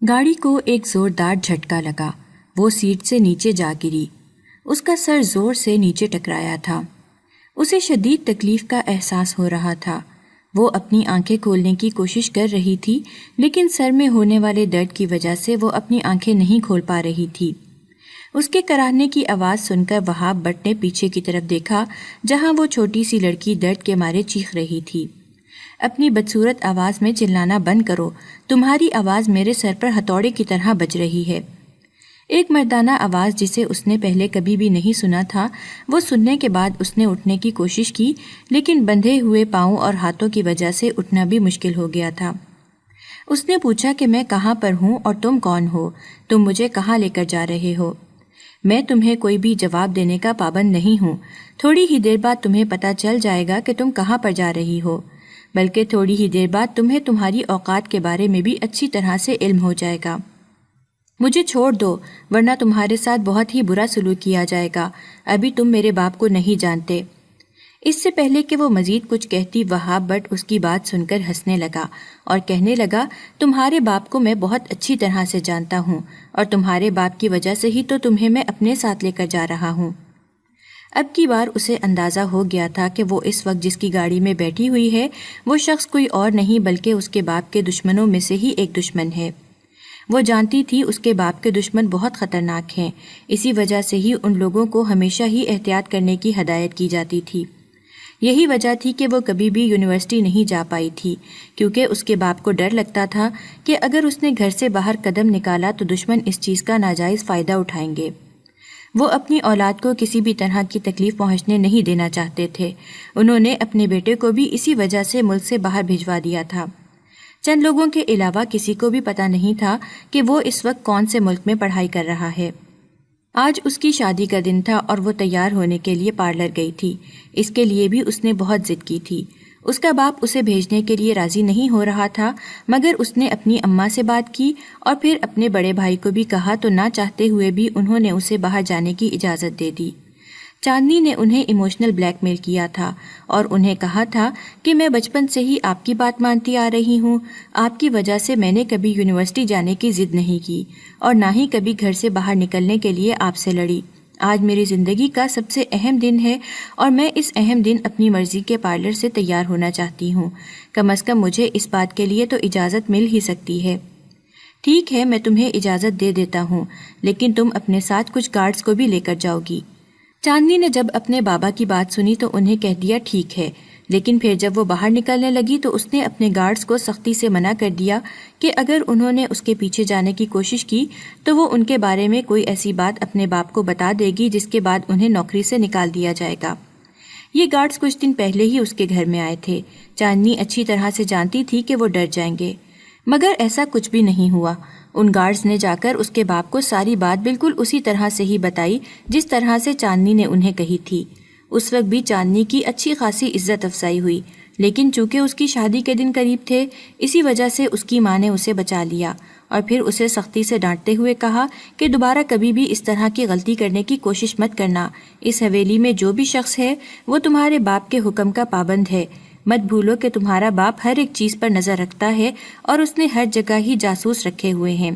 گاڑی کو ایک زوردار جھٹکا لگا۔ وہ سیٹ سے نیچے جا گری۔ اس کا سر زور سے نیچے ٹکرایا تھا۔ اسے شدید تکلیف کا احساس ہو رہا تھا۔ وہ اپنی آنکھیں کھولنے کی کوشش کر رہی تھی، لیکن سر میں ہونے والے درد کی وجہ سے وہ اپنی آنکھیں نہیں کھول پا رہی تھی۔ اس کے کراہنے کی آواز سن کر وہاب بٹ نے پیچھے کی طرف دیکھا، جہاں وہ چھوٹی سی لڑکی درد کے مارے چیخ رہی تھی۔ اپنی بدصورت آواز میں چلانا بند کرو، تمہاری آواز میرے سر پر ہتھوڑے کی طرح بج رہی ہے۔ ایک مردانہ آواز جسے اس نے پہلے کبھی بھی نہیں سنا تھا۔ وہ سننے کے بعد اس نے اٹھنے کی کوشش کی، لیکن بندھے ہوئے پاؤں اور ہاتھوں کی وجہ سے اٹھنا بھی مشکل ہو گیا تھا۔ اس نے پوچھا کہ میں کہاں پر ہوں اور تم کون ہو؟ تم مجھے کہاں لے کر جا رہے ہو؟ میں تمہیں کوئی بھی جواب دینے کا پابند نہیں ہوں۔ تھوڑی ہی دیر بعد تمہیں پتہ چل جائے گا کہ تم کہاں پر جا رہی ہو، بلکہ تھوڑی ہی دیر بعد تمہیں تمہاری اوقات کے بارے میں بھی اچھی طرح سے علم ہو جائے گا۔ مجھے چھوڑ دو، ورنہ تمہارے ساتھ بہت ہی برا سلوک کیا جائے گا۔ ابھی تم میرے باپ کو نہیں جانتے۔ اس سے پہلے کہ وہ مزید کچھ کہتی، وہاب بٹ اس کی بات سن کر ہنسنے لگا اور کہنے لگا، تمہارے باپ کو میں بہت اچھی طرح سے جانتا ہوں، اور تمہارے باپ کی وجہ سے ہی تو تمہیں میں اپنے ساتھ لے کر جا رہا ہوں۔ اب کی بار اسے اندازہ ہو گیا تھا کہ وہ اس وقت جس کی گاڑی میں بیٹھی ہوئی ہے، وہ شخص کوئی اور نہیں بلکہ اس کے باپ کے دشمنوں میں سے ہی ایک دشمن ہے۔ وہ جانتی تھی اس کے باپ کے دشمن بہت خطرناک ہیں، اسی وجہ سے ہی ان لوگوں کو ہمیشہ ہی احتیاط کرنے کی ہدایت کی جاتی تھی۔ یہی وجہ تھی کہ وہ کبھی بھی یونیورسٹی نہیں جا پائی تھی، کیونکہ اس کے باپ کو ڈر لگتا تھا کہ اگر اس نے گھر سے باہر قدم نکالا تو دشمن اس چیز کا ناجائز فائدہ اٹھائیں گے۔ وہ اپنی اولاد کو کسی بھی طرح کی تکلیف پہنچنے نہیں دینا چاہتے تھے۔ انہوں نے اپنے بیٹے کو بھی اسی وجہ سے ملک سے باہر بھجوا دیا تھا۔ چند لوگوں کے علاوہ کسی کو بھی پتہ نہیں تھا کہ وہ اس وقت کون سے ملک میں پڑھائی کر رہا ہے۔ آج اس کی شادی کا دن تھا اور وہ تیار ہونے کے لیے پارلر گئی تھی۔ اس کے لیے بھی اس نے بہت ضد کی تھی۔ اس کا باپ اسے بھیجنے کے لیے راضی نہیں ہو رہا تھا، مگر اس نے اپنی اماں سے بات کی اور پھر اپنے بڑے بھائی کو بھی کہا تو نہ چاہتے ہوئے بھی انہوں نے اسے باہر جانے کی اجازت دے دی۔ چاندنی نے انہیں ایموشنل بلیک میل کیا تھا اور انہیں کہا تھا کہ میں بچپن سے ہی آپ کی بات مانتی آ رہی ہوں، آپ کی وجہ سے میں نے کبھی یونیورسٹی جانے کی ضد نہیں کی اور نہ ہی کبھی گھر سے باہر نکلنے کے لیے آپ سے لڑی۔ آج میری زندگی کا سب سے اہم دن ہے اور میں اس اہم دن اپنی مرضی کے پارلر سے تیار ہونا چاہتی ہوں۔ کم از کم مجھے اس بات کے لیے تو اجازت مل ہی سکتی ہے۔ ٹھیک ہے، میں تمہیں اجازت دے دیتا ہوں، لیکن تم اپنے ساتھ کچھ گارڈز کو بھی لے کر جاؤ گی۔ چاندنی نے جب اپنے بابا کی بات سنی تو انہیں کہہ دیا ٹھیک ہے، لیکن پھر جب وہ باہر نکلنے لگی تو اس نے اپنے گارڈز کو سختی سے منع کر دیا کہ اگر انہوں نے اس کے پیچھے جانے کی کوشش کی تو وہ ان کے بارے میں کوئی ایسی بات اپنے باپ کو بتا دے گی جس کے بعد انہیں نوکری سے نکال دیا جائے گا۔ یہ گارڈز کچھ دن پہلے ہی اس کے گھر میں آئے تھے۔ چاندنی اچھی طرح سے جانتی تھی کہ وہ ڈر جائیں گے، مگر ایسا کچھ بھی نہیں ہوا۔ ان گارڈز نے جا کر اس کے باپ کو ساری بات بالکل اسی طرح سے ہی بتائی جس طرح سے چاندنی نے انہیں کہی تھی۔ اس وقت بھی چاندنی کی اچھی خاصی عزت افزائی ہوئی، لیکن چونکہ اس کی شادی کے دن قریب تھے، اسی وجہ سے اس کی ماں نے اسے بچا لیا اور پھر اسے سختی سے ڈانٹتے ہوئے کہا کہ دوبارہ کبھی بھی اس طرح کی غلطی کرنے کی کوشش مت کرنا۔ اس حویلی میں جو بھی شخص ہے وہ تمہارے باپ کے حکم کا پابند ہے۔ مت بھولو کہ تمہارا باپ ہر ایک چیز پر نظر رکھتا ہے اور اس نے ہر جگہ ہی جاسوس رکھے ہوئے ہیں۔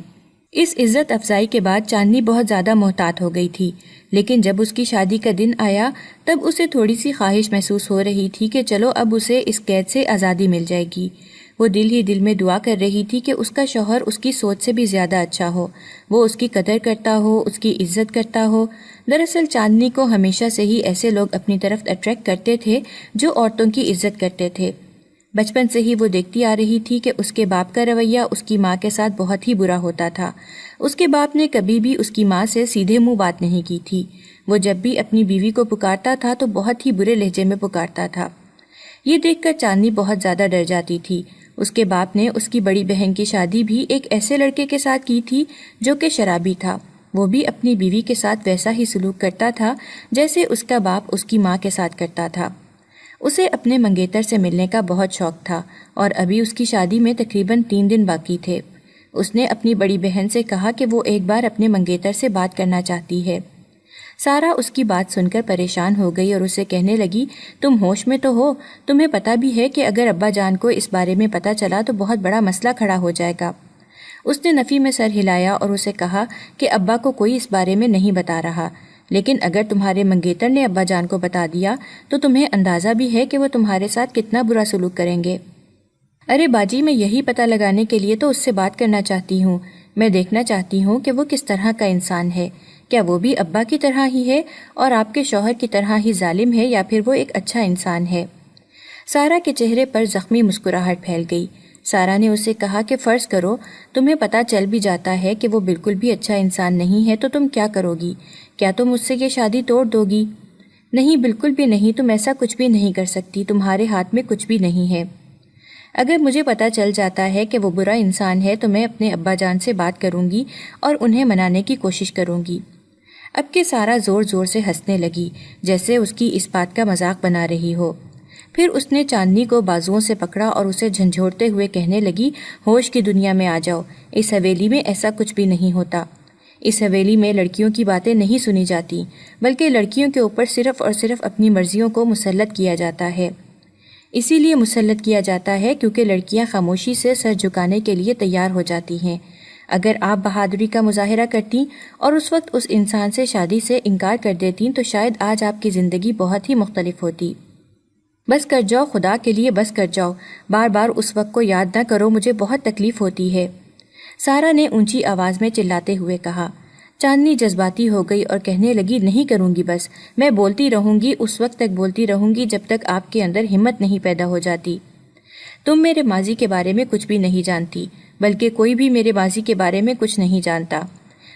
اس عزت افزائی کے بعد چاندنی بہت زیادہ محتاط ہو گئی تھی، لیکن جب اس کی شادی کا دن آیا تب اسے تھوڑی سی خواہش محسوس ہو رہی تھی کہ چلو اب اسے اس قید سے آزادی مل جائے گی۔ وہ دل ہی دل میں دعا کر رہی تھی کہ اس کا شوہر اس کی سوچ سے بھی زیادہ اچھا ہو، وہ اس کی قدر کرتا ہو، اس کی عزت کرتا ہو۔ دراصل چاندنی کو ہمیشہ سے ہی ایسے لوگ اپنی طرف اٹریکٹ کرتے تھے جو عورتوں کی عزت کرتے تھے۔ بچپن سے ہی وہ دیکھتی آ رہی تھی کہ اس کے باپ کا رویہ اس کی ماں کے ساتھ بہت ہی برا ہوتا تھا۔ اس کے باپ نے کبھی بھی اس کی ماں سے سیدھے منہ بات نہیں کی تھی۔ وہ جب بھی اپنی بیوی کو پکارتا تھا تو بہت ہی برے لہجے میں پکارتا تھا۔ یہ دیکھ کر چاندنی بہت زیادہ ڈر جاتی تھی۔ اس کے باپ نے اس کی بڑی بہن کی شادی بھی ایک ایسے لڑکے کے ساتھ کی تھی جو کہ شرابی تھا۔ وہ بھی اپنی بیوی کے ساتھ ویسا ہی سلوک کرتا تھا جیسے اس کا باپ اس کی ماں کے ساتھ کرتا تھا۔ اسے اپنے منگیتر سے ملنے کا بہت شوق تھا اور ابھی اس کی شادی میں تقریباً 3 دن باقی تھے۔ اس نے اپنی بڑی بہن سے کہا کہ وہ ایک بار اپنے منگیتر سے بات کرنا چاہتی ہے۔ سارا اس کی بات سن کر پریشان ہو گئی اور اسے کہنے لگی، تم ہوش میں تو ہو؟ تمہیں پتہ بھی ہے کہ اگر ابا جان کو اس بارے میں پتہ چلا تو بہت بڑا مسئلہ کھڑا ہو جائے گا۔ اس نے نفی میں سر ہلایا اور اسے کہا کہ ابا کو کوئی اس بارے میں نہیں بتا رہا، لیکن اگر تمہارے منگیتر نے ابا جان کو بتا دیا تو تمہیں اندازہ بھی ہے کہ وہ تمہارے ساتھ کتنا برا سلوک کریں گے۔ ارے باجی، میں یہی پتہ لگانے کے لیے تو اس سے بات کرنا چاہتی ہوں۔ میں دیکھنا چاہتی ہوں کہ وہ کس طرح کا انسان ہے، کیا وہ بھی ابا کی طرح ہی ہے اور آپ کے شوہر کی طرح ہی ظالم ہے، یا پھر وہ ایک اچھا انسان ہے؟ سارا کے چہرے پر زخمی مسکراہٹ پھیل گئی۔ سارا نے اسے کہا کہ فرض کرو تمہیں پتہ چل بھی جاتا ہے کہ وہ بالکل بھی اچھا انسان نہیں ہے، تو تم کیا کرو گی؟ کیا تم مجھ سے یہ شادی توڑ دو گی؟ نہیں، بالکل بھی نہیں، تم ایسا کچھ بھی نہیں کر سکتی، تمہارے ہاتھ میں کچھ بھی نہیں ہے۔ اگر مجھے پتہ چل جاتا ہے کہ وہ برا انسان ہے تو میں اپنے ابا جان سے بات کروں گی اور انہیں منانے کی کوشش کروں گی۔ اب کہ سارا زور زور سے ہنسنے لگی، جیسے اس کی اس بات کا مذاق بنا رہی ہو۔ پھر اس نے چاندنی کو بازوؤں سے پکڑا اور اسے جھنجھوڑتے ہوئے کہنے لگی، ہوش کی دنیا میں آ جاؤ، اس حویلی میں ایسا کچھ بھی نہیں ہوتا۔ اس حویلی میں لڑکیوں کی باتیں نہیں سنی جاتی، بلکہ لڑکیوں کے اوپر صرف اور صرف اپنی مرضیوں کو مسلط کیا جاتا ہے۔ اسی لیے مسلط کیا جاتا ہے کیونکہ لڑکیاں خاموشی سے سر جھکانے کے لیے تیار ہو جاتی ہیں۔ اگر آپ بہادری کا مظاہرہ کرتیں اور اس وقت اس انسان سے شادی سے انکار کر دیتیں تو شاید آج آپ کی زندگی بہت ہی مختلف ہوتی۔ بس کر جاؤ، خدا کے لیے بس کر جاؤ، بار بار اس وقت کو یاد نہ کرو، مجھے بہت تکلیف ہوتی ہے، سارا نے اونچی آواز میں چلاتے ہوئے کہا۔ چاندنی جذباتی ہو گئی اور کہنے لگی، نہیں کروں گی، بس میں بولتی رہوں گی، اس وقت تک بولتی رہوں گی جب تک آپ کے اندر ہمت نہیں پیدا ہو جاتی۔ تم میرے ماضی کے بارے میں کچھ بھی نہیں جانتی، بلکہ کوئی بھی میرے ماضی کے بارے میں کچھ نہیں جانتا۔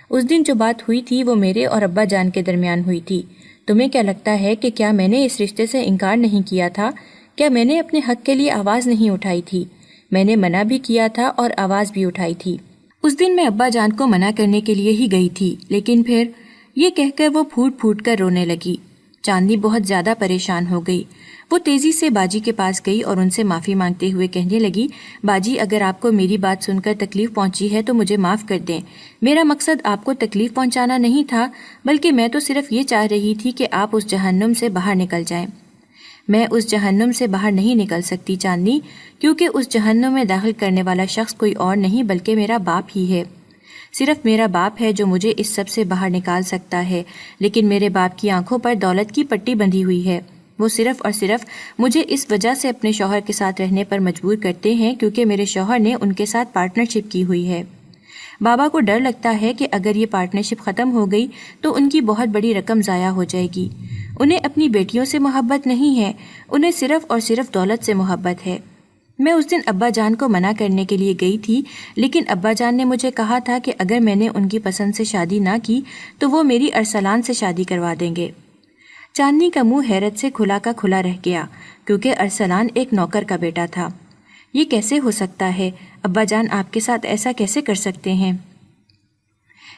اس دن جو بات ہوئی تھی وہ میرے اور ابا جان کے درمیان ہوئی تھی۔ تمہیں کیا لگتا ہے کہ کیا میں نے اس رشتے سے انکار نہیں کیا تھا؟ کیا میں نے اپنے حق کے لیے آواز نہیں اٹھائی تھی؟ میں نے منع بھی کیا تھا اور آواز بھی اٹھائی تھی۔ اس دن میں ابا جان کو منع کرنے کے لیے ہی گئی تھی، لیکن پھر یہ کہہ کر وہ پھوٹ پھوٹ کر رونے لگی۔ چاندنی بہت زیادہ پریشان ہو گئی۔ وہ تیزی سے باجی کے پاس گئی اور ان سے معافی مانگتے ہوئے کہنے لگی، باجی، اگر آپ کو میری بات سن کر تکلیف پہنچی ہے تو مجھے معاف کر دیں۔ میرا مقصد آپ کو تکلیف پہنچانا نہیں تھا، بلکہ میں تو صرف یہ چاہ رہی تھی کہ آپ اس جہنم سے باہر نکل جائیں۔ میں اس جہنم سے باہر نہیں نکل سکتی چاندنی، کیونکہ اس جہنم میں داخل کرنے والا شخص کوئی اور نہیں بلکہ میرا باپ ہی ہے۔ صرف میرا باپ ہے جو مجھے اس سب سے باہر نکال سکتا ہے، لیکن میرے باپ کی آنکھوں پر دولت کی پٹی بندھی ہوئی ہے۔ وہ صرف اور صرف مجھے اس وجہ سے اپنے شوہر کے ساتھ رہنے پر مجبور کرتے ہیں کیونکہ میرے شوہر نے ان کے ساتھ پارٹنرشپ کی ہوئی ہے۔ بابا کو ڈر لگتا ہے کہ اگر یہ پارٹنرشپ ختم ہو گئی تو ان کی بہت بڑی رقم ضائع ہو جائے گی۔ انہیں اپنی بیٹیوں سے محبت نہیں ہے، انہیں صرف اور صرف دولت سے محبت ہے۔ میں اس دن ابا جان کو منع کرنے کے لیے گئی تھی، لیکن ابا جان نے مجھے کہا تھا کہ اگر میں نے ان کی پسند سے شادی نہ کی تو وہ میری ارسلان سے شادی کروا دیں گے۔ چاندنی کا منہ حیرت سے کھلا کا کھلا رہ گیا، کیونکہ ارسلان ایک نوکر کا بیٹا تھا۔ یہ کیسے ہو سکتا ہے؟ ابا جان آپ کے ساتھ ایسا کیسے کر سکتے ہیں؟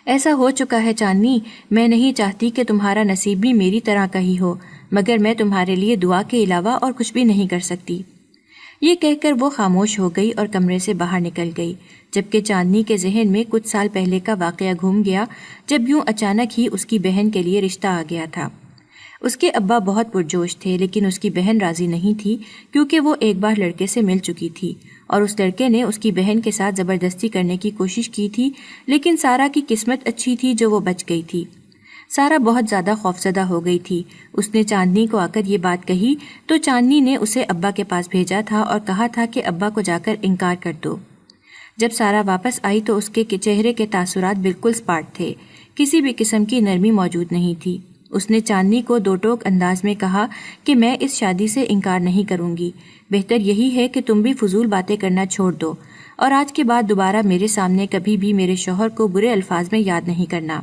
ایسا ہو چکا ہے چاندنی، میں نہیں چاہتی کہ تمہارا نصیب بھی میری طرح کا ہی ہو، مگر میں تمہارے لیے دعا کے علاوہ اور کچھ بھی نہیں کر سکتی۔ یہ کہہ کر وہ خاموش ہو گئی اور کمرے سے باہر نکل گئی، جبکہ چاندنی کے ذہن میں کچھ سال پہلے کا واقعہ گھوم گیا جب یوں اچانک ہی اس کی بہن کے لیے رشتہ آ گیا تھا۔ اس کے ابا بہت پرجوش تھے، لیکن اس کی بہن راضی نہیں تھی کیونکہ وہ ایک بار لڑکے سے مل چکی تھی اور اس لڑکے نے اس کی بہن کے ساتھ زبردستی کرنے کی کوشش کی تھی، لیکن سارا کی قسمت اچھی تھی جو وہ بچ گئی تھی۔ سارا بہت زیادہ خوفزدہ ہو گئی تھی۔ اس نے چاندنی کو آ کر یہ بات کہی تو چاندنی نے اسے ابا کے پاس بھیجا تھا اور کہا تھا کہ ابا کو جا کر انکار کر دو۔ جب سارا واپس آئی تو اس کے چہرے کے تاثرات بالکل سپاٹ تھے، کسی بھی قسم کی نرمی موجود نہیں تھی۔ اس نے چاندنی کو دو ٹوک انداز میں کہا کہ میں اس شادی سے انکار نہیں کروں گی، بہتر یہی ہے کہ تم بھی فضول باتیں کرنا چھوڑ دو اور آج کے بعد دوبارہ میرے سامنے کبھی بھی میرے شوہر کو برے الفاظ میں یاد نہیں کرنا۔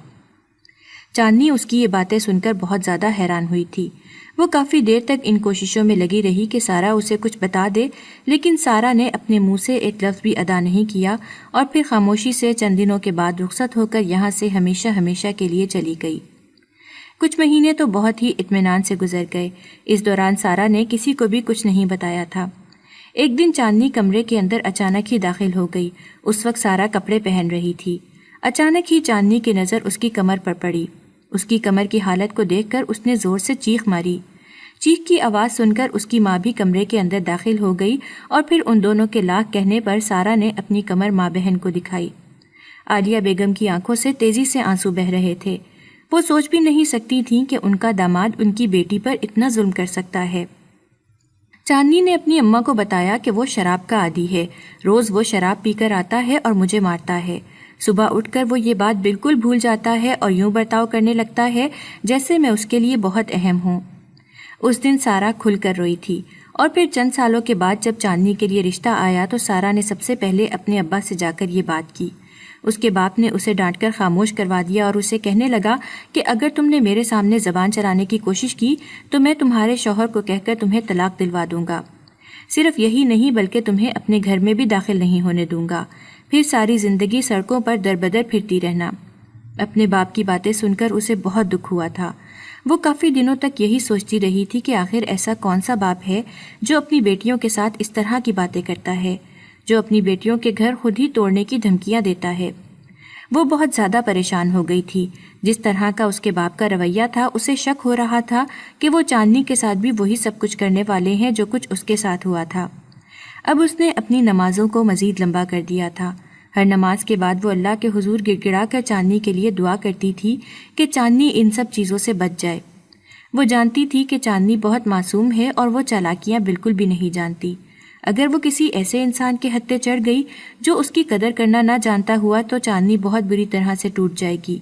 چاندنی اس کی یہ باتیں سن کر بہت زیادہ حیران ہوئی تھی۔ وہ کافی دیر تک ان کوششوں میں لگی رہی کہ سارا اسے کچھ بتا دے، لیکن سارا نے اپنے منہ سے ایک لفظ بھی ادا نہیں کیا اور پھر خاموشی سے چند دنوں کے بعد رخصت ہو کر یہاں سے ہمیشہ ہمیشہ کے لیے چلی گئی۔ کچھ مہینے تو بہت ہی اطمینان سے گزر گئے۔ اس دوران سارا نے کسی کو بھی کچھ نہیں بتایا تھا۔ ایک دن چاندنی کمرے کے اندر اچانک ہی داخل ہو گئی۔ اس وقت سارا کپڑے پہن رہی تھی۔ اچانک ہی چاندنی کی نظر اس کی کمر پر پڑی۔ اس کی کمر کی حالت کو دیکھ کر اس نے زور سے چیخ ماری۔ چیخ کی آواز سن کر اس کی ماں بھی کمرے کے اندر داخل ہو گئی اور پھر ان دونوں کے لاکھ کہنے پر سارا نے اپنی کمر ماں بہن کو دکھائی۔ عالیہ بیگم کی آنکھوں سے تیزی سے آنسو بہہ رہے تھے۔ وہ سوچ بھی نہیں سکتی تھیں کہ ان کا داماد ان کی بیٹی پر اتنا ظلم کر سکتا ہے۔ چاندنی نے اپنی اماں کو بتایا کہ وہ شراب کا عادی ہے، روز وہ شراب پی کر آتا ہے اور مجھے مارتا ہے۔ صبح اٹھ کر وہ یہ بات بالکل بھول جاتا ہے اور یوں برتاؤ کرنے لگتا ہے جیسے میں اس کے لیے بہت اہم ہوں۔ اس دن سارا کھل کر روئی تھی، اور پھر چند سالوں کے بعد جب چاندنی کے لیے رشتہ آیا تو سارا نے سب سے پہلے اپنے ابا سے جا کر یہ بات کی۔ اس کے باپ نے اسے ڈانٹ کر خاموش کروا دیا اور اسے کہنے لگا کہ اگر تم نے میرے سامنے زبان چلانے کی کوشش کی تو میں تمہارے شوہر کو کہہ کر تمہیں طلاق دلوا دوں گا۔ صرف یہی نہیں بلکہ تمہیں اپنے گھر میں بھی داخل نہیں ہونے دوں گا، پھر ساری زندگی سڑکوں پر در بدر پھرتی رہنا۔ اپنے باپ کی باتیں سن کر اسے بہت دکھ ہوا تھا۔ وہ کافی دنوں تک یہی سوچتی رہی تھی کہ آخر ایسا کون سا باپ ہے جو اپنی بیٹیوں کے ساتھ اس طرح کی باتیں کرتا ہے، جو اپنی بیٹیوں کے گھر خود ہی توڑنے کی دھمکیاں دیتا ہے۔ وہ بہت زیادہ پریشان ہو گئی تھی۔ جس طرح کا اس کے باپ کا رویہ تھا اسے شک ہو رہا تھا کہ وہ چاندنی کے ساتھ بھی وہی سب کچھ کرنے والے ہیں جو کچھ اس کے ساتھ ہوا تھا۔ اب اس نے اپنی نمازوں کو مزید لمبا کر دیا تھا۔ ہر نماز کے بعد وہ اللہ کے حضور گڑ گڑا کر چاندنی کے لیے دعا کرتی تھی کہ چاندنی ان سب چیزوں سے بچ جائے۔ وہ جانتی تھی کہ چاندنی بہت معصوم ہے اور وہ چالاکیاں بالکل بھی نہیں جانتی۔ اگر وہ کسی ایسے انسان کے ہتھے چڑھ گئی جو اس کی قدر کرنا نہ جانتا ہوا تو چاندنی بہت بری طرح سے ٹوٹ جائے گی۔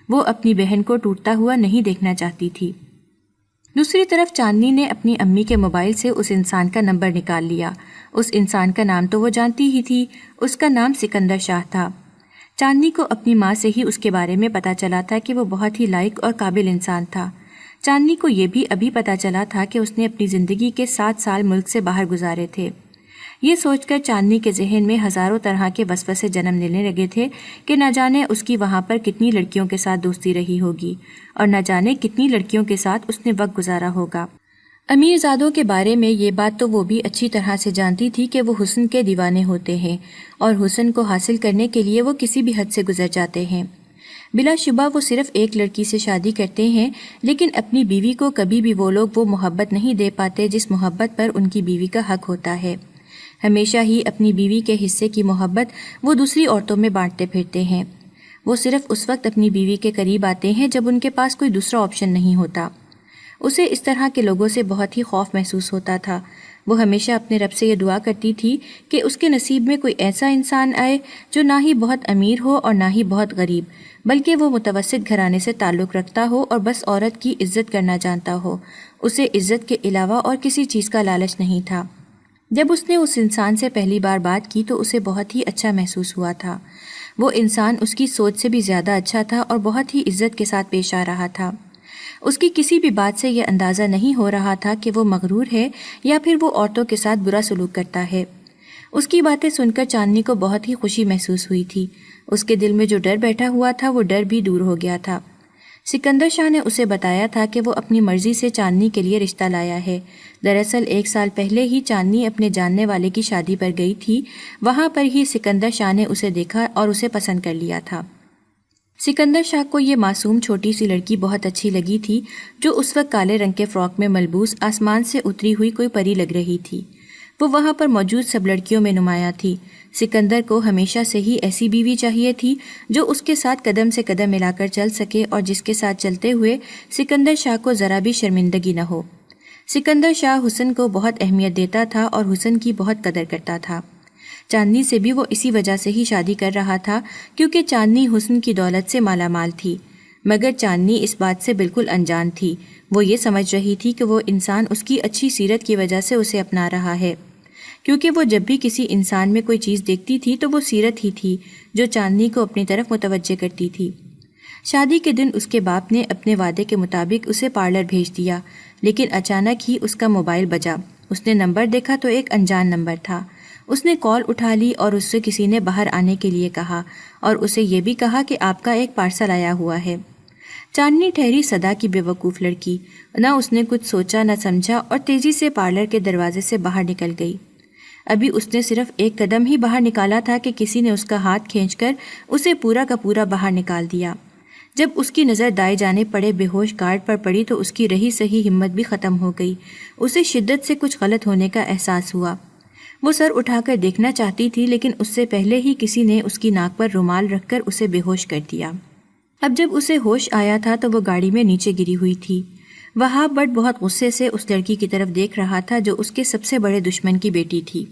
وہ اپنی بہن کو ٹوٹتا ہوا نہیں دیکھنا چاہتی تھی۔ دوسری طرف چاندنی نے اپنی امی کے موبائل سے اس انسان کا نمبر نکال لیا۔ اس انسان کا نام تو وہ جانتی ہی تھی، اس کا نام سکندر شاہ تھا۔ چاندنی کو اپنی ماں سے ہی اس کے بارے میں پتہ چلا تھا کہ وہ بہت ہی لائق اور قابل انسان تھا۔ چاندنی کو یہ بھی ابھی پتہ چلا تھا کہ اس نے اپنی زندگی کے 7 سال ملک سے باہر گزارے تھے۔ یہ سوچ کر چاندنی کے ذہن میں ہزاروں طرح کے وسوسے جنم لینے لگے تھے کہ نہ جانے اس کی وہاں پر کتنی لڑکیوں کے ساتھ دوستی رہی ہوگی اور نہ جانے کتنی لڑکیوں کے ساتھ اس نے وقت گزارا ہوگا۔ امیر زادوں کے بارے میں یہ بات تو وہ بھی اچھی طرح سے جانتی تھی کہ وہ حسن کے دیوانے ہوتے ہیں اور حسن کو حاصل کرنے کے لیے وہ کسی بھی حد سے گزر جاتے ہیں۔ بلا شبہ وہ صرف ایک لڑکی سے شادی کرتے ہیں، لیکن اپنی بیوی کو کبھی بھی وہ لوگ وہ محبت نہیں دے پاتے جس محبت پر ان کی بیوی کا حق ہوتا ہے۔ ہمیشہ ہی اپنی بیوی کے حصے کی محبت وہ دوسری عورتوں میں بانٹتے پھرتے ہیں۔ وہ صرف اس وقت اپنی بیوی کے قریب آتے ہیں جب ان کے پاس کوئی دوسرا آپشن نہیں ہوتا۔ اسے اس طرح کے لوگوں سے بہت ہی خوف محسوس ہوتا تھا۔ وہ ہمیشہ اپنے رب سے یہ دعا کرتی تھی کہ اس کے نصیب میں کوئی ایسا انسان آئے جو نہ ہی بہت امیر ہو اور نہ ہی بہت غریب، بلکہ وہ متوسط گھرانے سے تعلق رکھتا ہو اور بس عورت کی عزت کرنا جانتا ہو۔ اسے عزت کے علاوہ اور کسی چیز کا لالچ نہیں تھا۔ جب اس نے اس انسان سے پہلی بار بات کی تو اسے بہت ہی اچھا محسوس ہوا تھا۔ وہ انسان اس کی سوچ سے بھی زیادہ اچھا تھا اور بہت ہی عزت کے ساتھ پیش آ رہا تھا۔ اس کی کسی بھی بات سے یہ اندازہ نہیں ہو رہا تھا کہ وہ مغرور ہے یا پھر وہ عورتوں کے ساتھ برا سلوک کرتا ہے۔ اس کی باتیں سن کر چاندنی کو بہت ہی خوشی محسوس ہوئی تھی۔ اس کے دل میں جو ڈر بیٹھا ہوا تھا وہ ڈر بھی دور ہو گیا تھا۔ سکندر شاہ نے اسے بتایا تھا کہ وہ اپنی مرضی سے چاندنی کے لیے رشتہ لایا ہے۔ دراصل 1 سال پہلے ہی چاندنی اپنے جاننے والے کی شادی پر گئی تھی۔ وہاں پر ہی سکندر شاہ نے اسے دیکھا اور اسے پسند کر لیا تھا۔ سکندر شاہ کو یہ معصوم چھوٹی سی لڑکی بہت اچھی لگی تھی جو اس وقت کالے رنگ کے فراک میں ملبوس آسمان سے اتری ہوئی کوئی پری لگ رہی تھی۔ وہ وہاں پر موجود سب لڑکیوں میں نمایاں تھی۔ سکندر کو ہمیشہ سے ہی ایسی بیوی چاہیے تھی جو اس کے ساتھ قدم سے قدم ملا کر چل سکے اور جس کے ساتھ چلتے ہوئے سکندر شاہ کو ذرا بھی شرمندگی نہ ہو۔ سکندر شاہ حسن کو بہت اہمیت دیتا تھا اور حسن کی بہت قدر کرتا تھا۔ چاندنی سے بھی وہ اسی وجہ سے ہی شادی کر رہا تھا کیونکہ چاندنی حسن کی دولت سے مالا مال تھی، مگر چاندنی اس بات سے بالکل انجان تھی۔ وہ یہ سمجھ رہی تھی کہ وہ انسان اس کی اچھی سیرت کی وجہ سے اسے اپنا رہا ہے، کیونکہ وہ جب بھی کسی انسان میں کوئی چیز دیکھتی تھی تو وہ سیرت ہی تھی جو چاندنی کو اپنی طرف متوجہ کرتی تھی۔ شادی کے دن اس کے باپ نے اپنے وعدے کے مطابق اسے پارلر بھیج دیا، لیکن اچانک ہی اس کا موبائل بجا۔ اس نے نمبر دیکھا تو ایک انجان نمبر تھا۔ اس نے کال اٹھا لی اور اس سے کسی نے باہر آنے کے لیے کہا اور اسے یہ بھی کہا کہ آپ کا ایک پارسل آیا ہوا ہے۔ چاندنی ٹھہری صدا کی بے وقوف لڑکی، نہ اس نے کچھ سوچا نہ سمجھا اور تیزی سے پارلر کے دروازے سے باہر نکل گئی۔ ابھی اس نے صرف ایک قدم ہی باہر نکالا تھا کہ کسی نے اس کا ہاتھ کھینچ کر اسے پورا کا پورا باہر نکال دیا۔ جب اس کی نظر دائیں جانے پڑے بے ہوش گارڈ پر پڑی تو اس کی رہی سہی ہمت بھی ختم ہو گئی۔ اسے شدت سے کچھ غلط ہونے کا احساس ہوا۔ وہ سر اٹھا کر دیکھنا چاہتی تھی لیکن اس سے پہلے ہی کسی نے اس کی ناک پر رومال رکھ کر اسے بے ہوش کر دیا۔ اب جب اسے ہوش آیا تھا تو وہ گاڑی میں نیچے گری ہوئی تھی۔ وہاب بٹ بہت غصے سے اس لڑکی کی طرف دیکھ رہا تھا جو اس کے سب سے بڑے دشمن کی بیٹی تھی۔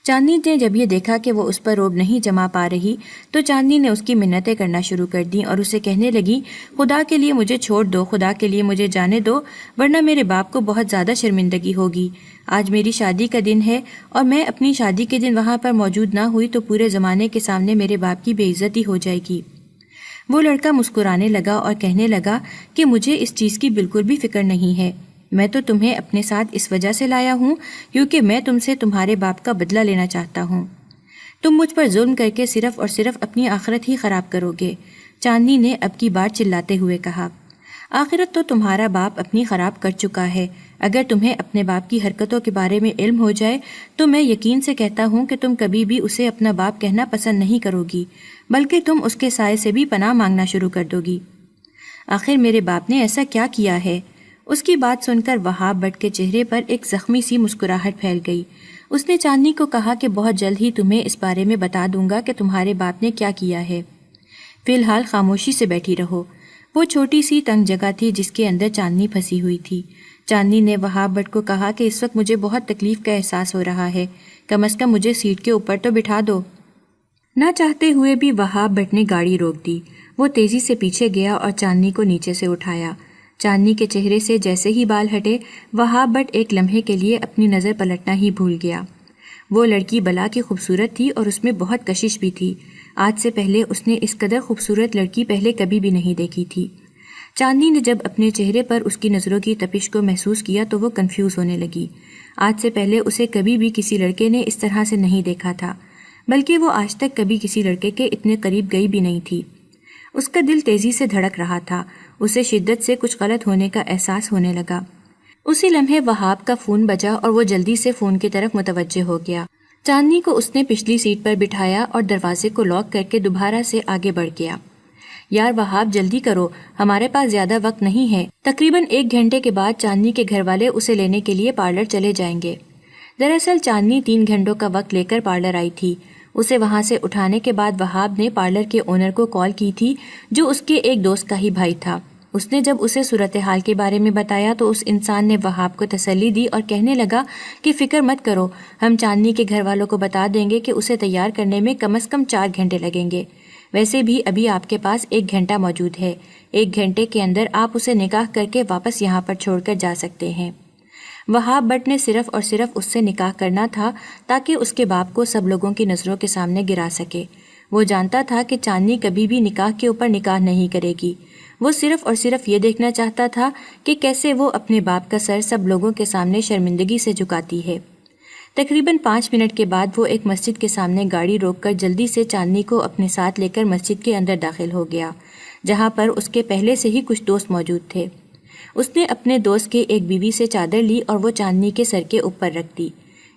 چاندنی نے جب یہ دیکھا کہ وہ اس پر روب نہیں جما پا رہی تو چاندنی نے اس کی منتیں کرنا شروع کر دیں اور اسے کہنے لگی، خدا کے لیے مجھے چھوڑ دو، خدا کے لیے مجھے جانے دو، ورنہ میرے باپ کو بہت زیادہ شرمندگی ہوگی۔ آج میری شادی کا دن ہے اور میں اپنی شادی کے دن وہاں پر موجود نہ ہوئی تو پورے زمانے کے سامنے میرے باپ کی بے عزتی ہو جائے گی۔ وہ لڑکا مسکرانے لگا اور کہنے لگا کہ مجھے اس چیز کی بالکل بھی فکر نہیں ہے، میں تو تمہیں اپنے ساتھ اس وجہ سے لایا ہوں کیونکہ میں تم سے تمہارے باپ کا بدلہ لینا چاہتا ہوں۔ تم مجھ پر ظلم کر کے صرف اور صرف اپنی آخرت ہی خراب کرو گے، چاندنی نے اب کی بار چلاتے ہوئے کہا۔ آخرت تو تمہارا باپ اپنی خراب کر چکا ہے، اگر تمہیں اپنے باپ کی حرکتوں کے بارے میں علم ہو جائے تو میں یقین سے کہتا ہوں کہ تم کبھی بھی اسے اپنا باپ کہنا پسند نہیں کرو گی، بلکہ تم اس کے سائے سے بھی پناہ مانگنا شروع کر دو گی۔ آخر میرے باپ نے ایسا کیا کیا ہے؟ اس کی بات سن کر وہاب بٹ کے چہرے پر ایک زخمی سی مسکراہٹ پھیل گئی۔ اس نے چاندنی کو کہا کہ بہت جلد ہی تمہیں اس بارے میں بتا دوں گا کہ تمہارے باپ نے کیا کیا ہے، فی الحال خاموشی سے بیٹھی رہو۔ وہ چھوٹی سی تنگ جگہ تھی جس کے اندر چاندنی پھنسی ہوئی تھی۔ چاندنی نے وہاب بٹ کو کہا کہ اس وقت مجھے بہت تکلیف کا احساس ہو رہا ہے، کم از کم مجھے سیٹ کے اوپر تو بٹھا دو۔ نہ چاہتے ہوئے بھی وہاب بٹ نے گاڑی روک دی۔ وہ تیزی سے پیچھے گیا اور چاندنی کو نیچے سے اٹھایا۔ چاندنی کے چہرے سے جیسے ہی بال ہٹے، وہاب بٹ ایک لمحے کے لیے اپنی نظر پلٹنا ہی بھول گیا۔ وہ لڑکی بلا کی خوبصورت تھی اور اس میں بہت کشش بھی تھی۔ آج سے پہلے اس نے اس قدر خوبصورت لڑکی پہلے کبھی بھی نہیں دیکھی تھی۔ چاندنی نے جب اپنے چہرے پر اس کی نظروں کی تپش کو محسوس کیا تو وہ کنفیوز ہونے لگی۔ آج سے پہلے اسے کبھی بھی کسی لڑکے نے اس طرح سے نہیں دیکھا تھا، بلکہ وہ آج تک کبھی کسی لڑکے کے اتنے قریب گئی بھی نہیں تھی۔ اس کا دل تیزی سے دھڑک رہا تھا، اسے شدت سے کچھ غلط ہونے کا احساس ہونے لگا۔ اسی لمحے وہاب کا فون بجا اور وہ جلدی سے فون کی طرف متوجہ ہو گیا۔ چاندنی کو اس نے پچھلی سیٹ پر بٹھایا اور دروازے کو لاک کر کے دوبارہ سے آگے بڑھ گیا۔ یار وہاب جلدی کرو، ہمارے پاس زیادہ وقت نہیں ہے۔ تقریباً 1 گھنٹے کے بعد چاندنی کے گھر والے اسے لینے کے لیے پارلر چلے جائیں گے۔ دراصل چاندنی 3 گھنٹوں کا وقت لے کر پارلر آئی تھی۔ اسے وہاں سے اٹھانے کے بعد وہاب نے پارلر کے اونر کو کال کی تھی جو اس کے ایک دوست کا ہی بھائی تھا۔ اس نے جب اسے صورتحال کے بارے میں بتایا تو اس انسان نے وہاب کو تسلی دی اور کہنے لگا کہ فکر مت کرو، ہم چاندنی کے گھر والوں کو بتا دیں گے کہ اسے تیار کرنے میں کم از کم 4 گھنٹے لگیں گے۔ ویسے بھی ابھی آپ کے پاس 1 گھنٹہ موجود ہے، 1 گھنٹے کے اندر آپ اسے نکاح کر کے واپس یہاں پر چھوڑ کر جا سکتے ہیں۔ وہاب بٹ نے صرف اور صرف اس سے نکاح کرنا تھا تاکہ اس کے باپ کو سب لوگوں کی نظروں کے سامنے گرا سکے۔ وہ جانتا تھا کہ چاندنی کبھی بھی نکاح کے اوپر نکاح نہیں کرے گی۔ وہ صرف اور صرف یہ دیکھنا چاہتا تھا کہ کیسے وہ اپنے باپ کا سر سب لوگوں کے سامنے شرمندگی سے جھکاتی ہے۔ تقریباً 5 منٹ کے بعد وہ ایک مسجد کے سامنے گاڑی روک کر جلدی سے چاندنی کو اپنے ساتھ لے کر مسجد کے اندر داخل ہو گیا، جہاں پر اس کے پہلے سے ہی کچھ دوست موجود تھے۔ اس نے اپنے دوست کے ایک بیوی سے چادر لی اور وہ چاندنی کے سر کے اوپر رکھ دی۔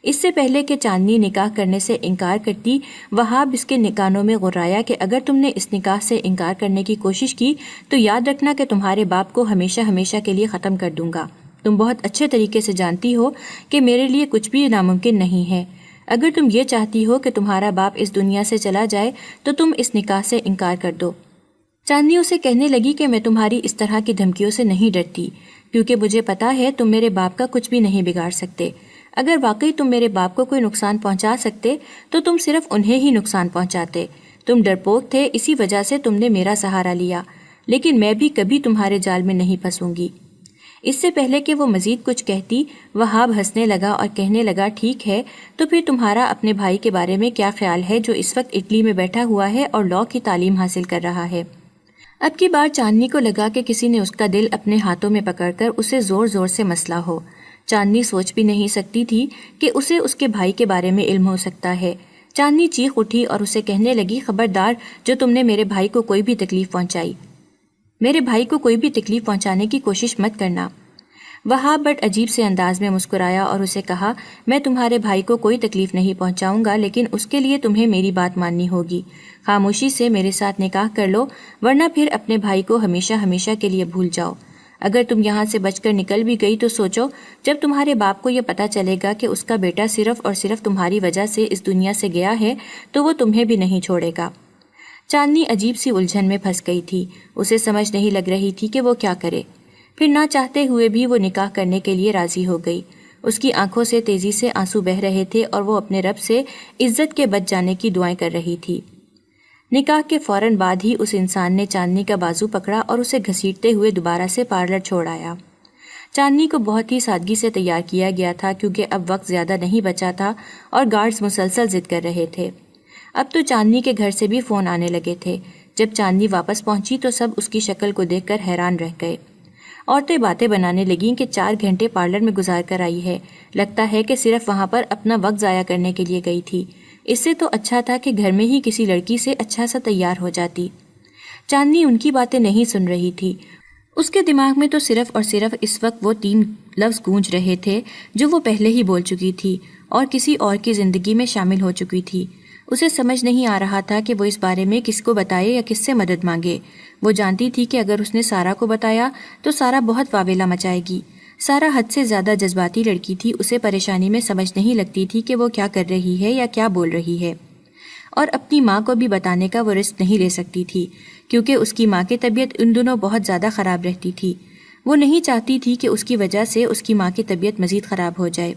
اس سے پہلے کہ چاندنی نکاح کرنے سے انکار کرتی، وہاب اس کے کانوں میں غرایا کہ اگر تم نے اس نکاح سے انکار کرنے کی کوشش کی تو یاد رکھنا کہ تمہارے باپ کو ہمیشہ ہمیشہ کے لیے ختم کر دوں گا۔ تم بہت اچھے طریقے سے جانتی ہو کہ میرے لیے کچھ بھی ناممکن نہیں ہے۔ اگر تم یہ چاہتی ہو کہ تمہارا باپ اس دنیا سے چلا جائے تو تم اس نکاح سے انکار کر دو۔ چاندنی اسے کہنے لگی کہ میں تمہاری اس طرح کی دھمکیوں سے نہیں ڈرتی، کیونکہ مجھے پتا ہے تم میرے باپ کا کچھ بھی نہیں بگاڑ سکتے۔ اگر واقعی تم میرے باپ کو کوئی نقصان پہنچا سکتے تو تم صرف انہیں ہی نقصان پہنچاتے۔ تم ڈرپوک تھے، اسی وجہ سے تم نے میرا سہارا لیا، لیکن میں بھی کبھی تمہارے جال میں نہیں پھنسوں گی۔ اس سے پہلے کہ وہ مزید کچھ کہتی، وہاب ہنسنے لگا اور کہنے لگا ٹھیک ہے، تو پھر تمہارا اپنے بھائی کے بارے میں کیا خیال ہے جو اس وقت اٹلی میں بیٹھا ہوا ہے اور لاء کی تعلیم حاصل کر رہا ہے؟ اب کی بار چاندنی کو لگا کہ کسی نے اس کا دل اپنے ہاتھوں میں پکڑ کر اسے زور زور سے مسلا ہو۔ چاندنی سوچ بھی نہیں سکتی تھی کہ اسے اس کے بھائی کے بارے میں علم ہو سکتا ہے۔ چاندنی چیخ اٹھی اور اسے کہنے لگی خبردار، جو تم نے میرے بھائی کو کوئی بھی تکلیف پہنچائی، میرے بھائی کو کوئی بھی تکلیف پہنچانے کی کوشش مت کرنا۔ وہاب بٹ عجیب سے انداز میں مسکرایا اور اسے کہا میں تمہارے بھائی کو کوئی تکلیف نہیں پہنچاؤں گا، لیکن اس کے لیے تمہیں میری بات ماننی ہوگی۔ خاموشی سے میرے ساتھ نکاح کر لو، ورنہ پھر اپنے بھائی کو ہمیشہ ہمیشہ کے لیے بھول جاؤ۔ اگر تم یہاں سے بچ کر نکل بھی گئی تو سوچو، جب تمہارے باپ کو یہ پتا چلے گا کہ اس کا بیٹا صرف اور صرف تمہاری وجہ سے اس دنیا سے گیا ہے تو وہ تمہیں بھی نہیں چھوڑے گا۔ چاندنی عجیب سی الجھن میں پھنس گئی تھی، اسے سمجھ نہیں لگ رہی تھی کہ وہ کیا کرے۔ پھر نہ چاہتے ہوئے بھی وہ نکاح کرنے کے لیے راضی ہو گئی۔ اس کی آنکھوں سے تیزی سے آنسو بہہ رہے تھے اور وہ اپنے رب سے عزت کے بچ جانے کی دعائیں کر رہی تھی۔ نکاح کے فوراً بعد ہی اس انسان نے چاندنی کا بازو پکڑا اور اسے گھسیٹتے ہوئے دوبارہ سے پارلر چھوڑ آیا۔ چاندنی کو بہت ہی سادگی سے تیار کیا گیا تھا کیونکہ اب وقت زیادہ نہیں بچا تھا اور گارڈز مسلسل ضد کر رہے تھے۔ اب تو چاندنی کے گھر سے بھی فون آنے لگے تھے۔ جب چاندنی واپس پہنچی تو سب اس کی شکل کو دیکھ کر حیران رہ گئے۔ عورتیں باتیں بنانے لگیں کہ 4 گھنٹے پارلر میں گزار کر آئی ہے، لگتا ہے کہ صرف وہاں پر اپنا وقت ضائع کرنے کے لیے گئی تھی۔ اس سے تو اچھا تھا کہ گھر میں ہی کسی لڑکی سے اچھا سا تیار ہو جاتی۔ چاندنی ان کی باتیں نہیں سن رہی تھی۔ اس کے دماغ میں تو صرف اور صرف اس وقت وہ 3 لفظ گونج رہے تھے جو وہ پہلے ہی بول چکی تھی اور کسی اور کی زندگی میں شامل ہو چکی تھی۔ اسے سمجھ نہیں آ رہا تھا کہ وہ اس بارے میں کس کو بتائے یا کس سے مدد مانگے۔ وہ جانتی تھی کہ اگر اس نے سارا کو بتایا تو سارا بہت واویلا مچائے گی۔ سارا حد سے زیادہ جذباتی لڑکی تھی، اسے پریشانی میں سمجھ نہیں لگتی تھی کہ وہ کیا کر رہی ہے یا کیا بول رہی ہے، اور اپنی ماں کو بھی بتانے کا وہ رسک نہیں لے سکتی تھی کیونکہ اس کی ماں کی طبیعت ان دنوں بہت زیادہ خراب رہتی تھی۔ وہ نہیں چاہتی تھی کہ اس کی وجہ سے اس کی ماں کی طبیعت مزید خراب ہو جائے۔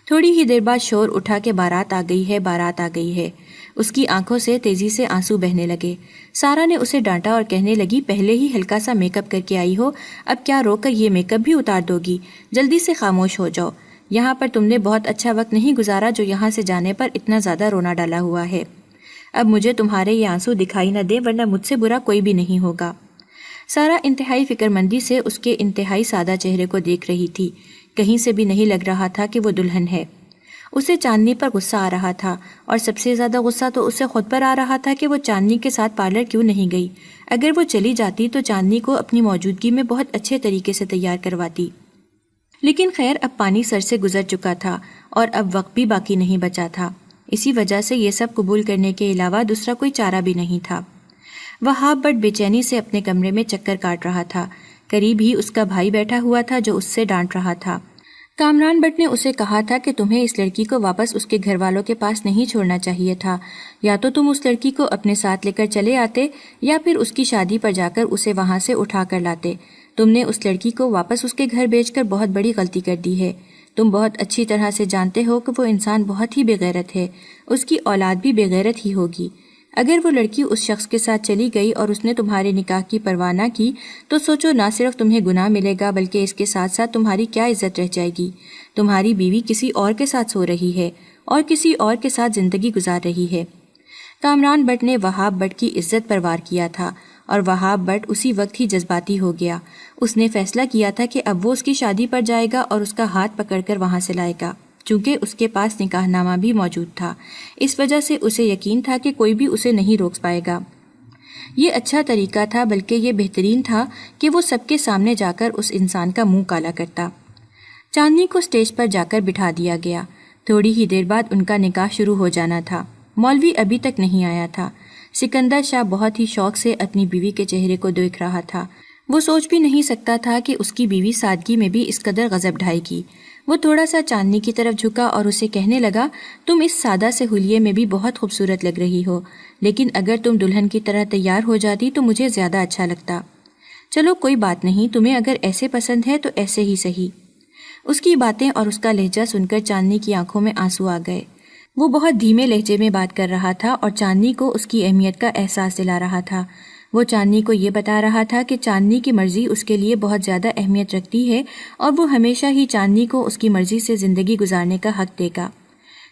تھوڑی ہی دیر بعد شور اٹھا کہ بارات آ گئی ہے، بارات آ گئی ہے۔ اس کی آنکھوں سے تیزی سے آنسو بہنے لگے۔ سارا نے اسے ڈانٹا اور کہنے لگی، پہلے ہی ہلکا سا میک اپ کر کے آئی ہو، اب کیا رو کر یہ میک اپ بھی اتار دو گی؟ جلدی سے خاموش ہو جاؤ، یہاں پر تم نے بہت اچھا وقت نہیں گزارا جو یہاں سے جانے پر اتنا زیادہ رونا ڈالا ہوا ہے۔ اب مجھے تمہارے یہ آنسو دکھائی نہ دیں ورنہ مجھ سے برا کوئی بھی نہیں ہوگا۔ سارا انتہائی فکر مندی سے اس کے انتہائی سادہ چہرے کو دیکھ رہی تھی، کہیں سے بھی نہیں لگ رہا تھا کہ وہ دلہن ہے۔ اسے چاندنی پر غصہ آ رہا تھا اور سب سے زیادہ غصہ تو اسے خود پر آ رہا تھا کہ وہ چاندنی کے ساتھ پارلر کیوں نہیں گئی۔ اگر وہ چلی جاتی تو چاندنی کو اپنی موجودگی میں بہت اچھے طریقے سے تیار کرواتی، لیکن خیر اب پانی سر سے گزر چکا تھا اور اب وقت بھی باقی نہیں بچا تھا۔ اسی وجہ سے یہ سب قبول کرنے کے علاوہ دوسرا کوئی چارہ بھی نہیں تھا۔ وہاب بٹ بے چینی سے اپنے کمرے میں چکر کاٹ رہا تھا۔ قریب ہی اس کا بھائی بیٹھا ہوا تھا جو اس سے ڈانٹ رہا تھا۔ کامران بٹ نے اسے کہا تھا کہ تمہیں اس لڑکی کو واپس اس کے گھر والوں کے پاس نہیں چھوڑنا چاہیے تھا، یا تو تم اس لڑکی کو اپنے ساتھ لے کر چلے آتے یا پھر اس کی شادی پر جا کر اسے وہاں سے اٹھا کر لاتے۔ تم نے اس لڑکی کو واپس اس کے گھر بھیج کر بہت بڑی غلطی کر دی ہے۔ تم بہت اچھی طرح سے جانتے ہو کہ وہ انسان بہت ہی بے غیرت ہے، اس کی اولاد بھی بے غیرت ہی ہوگی۔ اگر وہ لڑکی اس شخص کے ساتھ چلی گئی اور اس نے تمہارے نکاح کی پرواہ نہ کی تو سوچو نہ صرف تمہیں گناہ ملے گا بلکہ اس کے ساتھ ساتھ تمہاری کیا عزت رہ جائے گی۔ تمہاری بیوی کسی اور کے ساتھ سو رہی ہے اور کسی اور کے ساتھ زندگی گزار رہی ہے۔ کامران بٹ نے وہاب بٹ کی عزت پر وار کیا تھا اور وہاب بٹ اسی وقت ہی جذباتی ہو گیا۔ اس نے فیصلہ کیا تھا کہ اب وہ اس کی شادی پر جائے گا اور اس کا ہاتھ پکڑ کر وہاں سے لائے گا، چونکہ اس کے پاس نکاح نامہ بھی موجود تھا۔ اس وجہ سے اسے یقین تھا کہ کوئی بھی اسے نہیں روک پائے گا۔ یہ اچھا طریقہ تھا، بلکہ یہ بہترین تھا کہ وہ سب کے سامنے جا کر اس انسان کا منہ کالا کرتا۔ چاندنی کو سٹیج پر جا کر بٹھا دیا گیا۔ تھوڑی ہی دیر بعد ان کا نکاح شروع ہو جانا تھا۔ مولوی ابھی تک نہیں آیا تھا۔ سکندر شاہ بہت ہی شوق سے اپنی بیوی کے چہرے کو دیکھ رہا تھا۔ وہ سوچ بھی نہیں سکتا تھا کہ اس کی بیوی سادگی میں بھی اس قدر غضب ڈھائے گی۔ وہ تھوڑا سا چاندنی کی طرف جھکا اور اسے کہنے لگا، تم اس سادہ سے حلیے میں بھی بہت خوبصورت لگ رہی ہو، لیکن اگر تم دلہن کی طرح تیار ہو جاتی تو مجھے زیادہ اچھا لگتا۔ چلو کوئی بات نہیں، تمہیں اگر ایسے پسند ہے تو ایسے ہی صحیح۔ اس کی باتیں اور اس کا لہجہ سن کر چاندنی کی آنکھوں میں آنسو آ گئے۔ وہ بہت دھیمے لہجے میں بات کر رہا تھا اور چاندنی کو اس کی اہمیت کا احساس دلا رہا تھا۔ وہ چاندنی کو یہ بتا رہا تھا کہ چاندنی کی مرضی اس کے لیے بہت زیادہ اہمیت رکھتی ہے اور وہ ہمیشہ ہی چاندنی کو اس کی مرضی سے زندگی گزارنے کا حق دے گا۔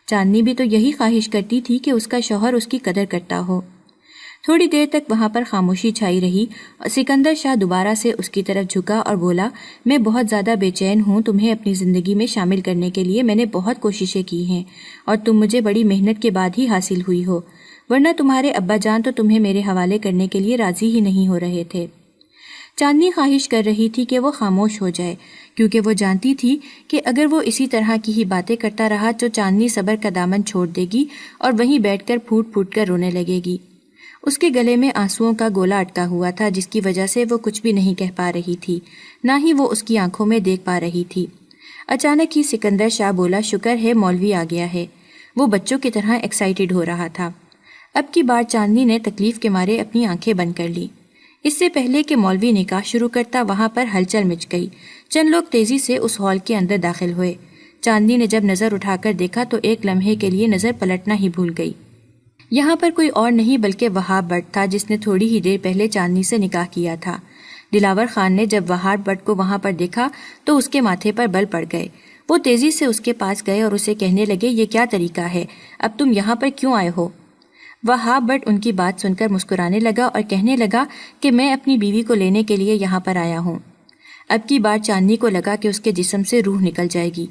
چاندنی بھی تو یہی خواہش کرتی تھی کہ اس کا شوہر اس کی قدر کرتا ہو۔ تھوڑی دیر تک وہاں پر خاموشی چھائی رہی اور سکندر شاہ دوبارہ سے اس کی طرف جھکا اور بولا، میں بہت زیادہ بے چین ہوں، تمہیں اپنی زندگی میں شامل کرنے کے لیے میں نے بہت کوششیں کی ہیں اور تم مجھے بڑی محنت کے بعد ہی حاصل ہوئی ہو، ورنہ تمہارے ابا جان تو تمہیں میرے حوالے کرنے کے لیے راضی ہی نہیں ہو رہے تھے۔ چاندنی خواہش کر رہی تھی کہ وہ خاموش ہو جائے، کیونکہ وہ جانتی تھی کہ اگر وہ اسی طرح کی ہی باتیں کرتا رہا تو چاندنی صبر کا دامن چھوڑ دے گی اور وہیں بیٹھ کر پھوٹ پھوٹ کر رونے لگے گی۔ اس کے گلے میں آنسوؤں کا گولا اٹکا ہوا تھا، جس کی وجہ سے وہ کچھ بھی نہیں کہہ پا رہی تھی، نہ ہی وہ اس کی آنکھوں میں دیکھ پا رہی تھی۔ اچانک ہی سکندر شاہ بولا، شکر ہے مولوی آ گیا ہے۔ وہ بچوں کی طرح ایکسائٹڈ ہو رہا تھا۔ اب کی بار چاندنی نے تکلیف کے مارے اپنی آنکھیں بند کر لی۔ اس سے پہلے کہ مولوی نکاح شروع کرتا وہاں پر ہلچل مچ گئی۔ چند لوگ تیزی سے اس ہال کے اندر داخل ہوئے۔ چاندنی نے جب نظر اٹھا کر دیکھا تو ایک لمحے کے لیے نظر پلٹنا ہی بھول گئی۔ یہاں پر کوئی اور نہیں بلکہ وہاب بٹ تھا، جس نے تھوڑی ہی دیر پہلے چاندنی سے نکاح کیا تھا۔ دلاور خان نے جب وہاب بٹ کو وہاں پر دیکھا تو اس کے ماتھے پر بل پڑ گئے۔ وہ تیزی سے اس کے پاس گئے اور اسے کہنے لگے، یہ کیا طریقہ ہے؟ اب تم یہاں پر کیوں آئے ہو؟ وہاب بٹ ان کی بات سن کر مسکرانے لگا اور کہنے لگا کہ میں اپنی بیوی کو لینے کے لیے یہاں پر آیا ہوں۔ اب کی بار چاندنی کو لگا کہ اس کے جسم سے روح نکل جائے گی۔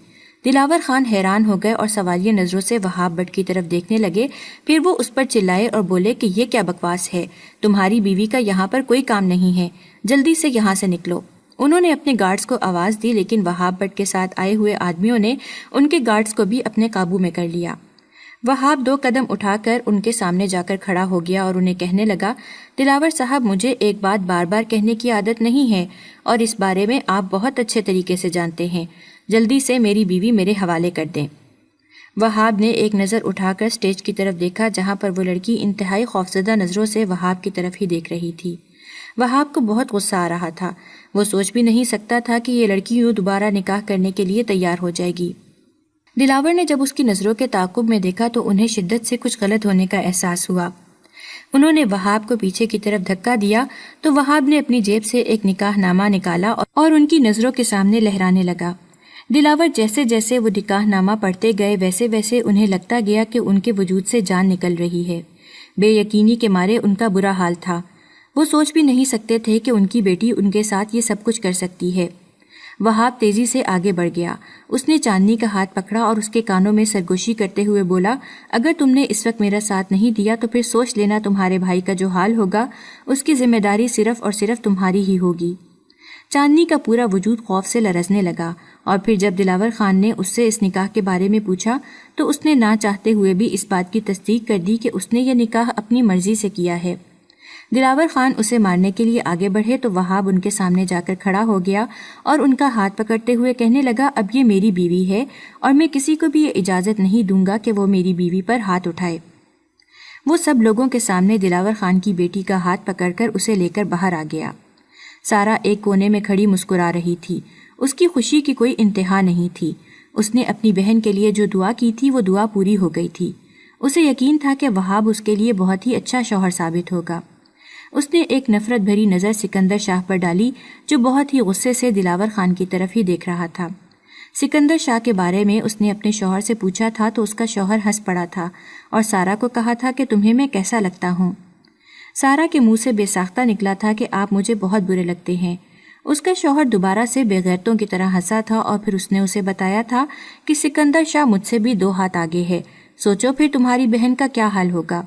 دلاور خان حیران ہو گئے اور سوالیہ نظروں سے وہاب بٹ کی طرف دیکھنے لگے۔ پھر وہ اس پر چلائے اور بولے کہ یہ کیا بکواس ہے؟ تمہاری بیوی کا یہاں پر کوئی کام نہیں ہے، جلدی سے یہاں سے نکلو۔ انہوں نے اپنے گارڈز کو آواز دی، لیکن وہاب بٹ کے ساتھ آئے ہوئے آدمیوں نے ان کے گارڈز کو بھی اپنے قابو میں کر لیا۔ وہاب 2 قدم اٹھا کر ان کے سامنے جا کر کھڑا ہو گیا اور انہیں کہنے لگا، دلاور صاحب، مجھے ایک بات بار بار کہنے کی عادت نہیں ہے اور اس بارے میں آپ بہت اچھے طریقے سے جانتے ہیں۔ جلدی سے میری بیوی میرے حوالے کر دیں۔ وہاب نے ایک نظر اٹھا کر سٹیج کی طرف دیکھا، جہاں پر وہ لڑکی انتہائی خوفزدہ نظروں سے وہاب کی طرف ہی دیکھ رہی تھی۔ وہاب کو بہت غصہ آ رہا تھا۔ وہ سوچ بھی نہیں سکتا تھا کہ یہ لڑکی یوں دوبارہ نکاح کرنے کے لیے تیار ہو جائے گی۔ دلاور نے جب اس کی نظروں کے تعاقب میں دیکھا تو انہیں شدت سے کچھ غلط ہونے کا احساس ہوا۔ انہوں نے وہاب کو پیچھے کی طرف دھکا دیا تو وہاب نے اپنی جیب سے ایک نکاح نامہ نکالا اور ان کی نظروں کے سامنے لہرانے لگا۔ دلاور جیسے جیسے وہ نکاح نامہ پڑھتے گئے ویسے ویسے انہیں لگتا گیا کہ ان کے وجود سے جان نکل رہی ہے۔ بے یقینی کے مارے ان کا برا حال تھا۔ وہ سوچ بھی نہیں سکتے تھے کہ ان کی بیٹی ان کے ساتھ یہ سب کچھ کر سکتی ہے۔ وہاب تیزی سے آگے بڑھ گیا۔ اس نے چاندنی کا ہاتھ پکڑا اور اس کے کانوں میں سرگوشی کرتے ہوئے بولا، اگر تم نے اس وقت میرا ساتھ نہیں دیا تو پھر سوچ لینا تمہارے بھائی کا جو حال ہوگا اس کی ذمہ داری صرف اور صرف تمہاری ہی ہوگی۔ چاندنی کا پورا وجود خوف سے لرزنے لگا، اور پھر جب دلاور خان نے اس سے اس نکاح کے بارے میں پوچھا تو اس نے نہ چاہتے ہوئے بھی اس بات کی تصدیق کر دی کہ اس نے یہ نکاح اپنی مرضی سے کیا ہے۔ دلاور خان اسے مارنے کے لیے آگے بڑھے تو وہاب ان کے سامنے جا کر کھڑا ہو گیا اور ان کا ہاتھ پکڑتے ہوئے کہنے لگا، اب یہ میری بیوی ہے اور میں کسی کو بھی یہ اجازت نہیں دوں گا کہ وہ میری بیوی پر ہاتھ اٹھائے۔ وہ سب لوگوں کے سامنے دلاور خان کی بیٹی کا ہاتھ پکڑ کر اسے لے کر باہر آ گیا۔ سارا ایک کونے میں کھڑی مسکرا رہی تھی۔ اس کی خوشی کی کوئی انتہا نہیں تھی۔ اس نے اپنی بہن کے لیے جو دعا کی تھی وہ دعا پوری ہو گئی تھی۔ اسے یقین تھا کہ وہاب اس کے لیے بہت ہی اچھا شوہر ثابت ہوگا۔ اس نے ایک نفرت بھری نظر سکندر شاہ پر ڈالی جو بہت ہی غصے سے دلاور خان کی طرف ہی دیکھ رہا تھا۔ سکندر شاہ کے بارے میں اس نے اپنے شوہر سے پوچھا تھا تو اس کا شوہر ہنس پڑا تھا اور سارا کو کہا تھا کہ تمہیں میں کیسا لگتا ہوں؟ سارا کے منہ سے بے ساختہ نکلا تھا کہ آپ مجھے بہت برے لگتے ہیں۔ اس کا شوہر دوبارہ سے بے غیرتوں کی طرح ہنسا تھا اور پھر اس نے اسے بتایا تھا کہ سکندر شاہ مجھ سے بھی 2 ہاتھ آگے ہے، سوچو پھر تمہاری بہن کا کیا حال ہوگا۔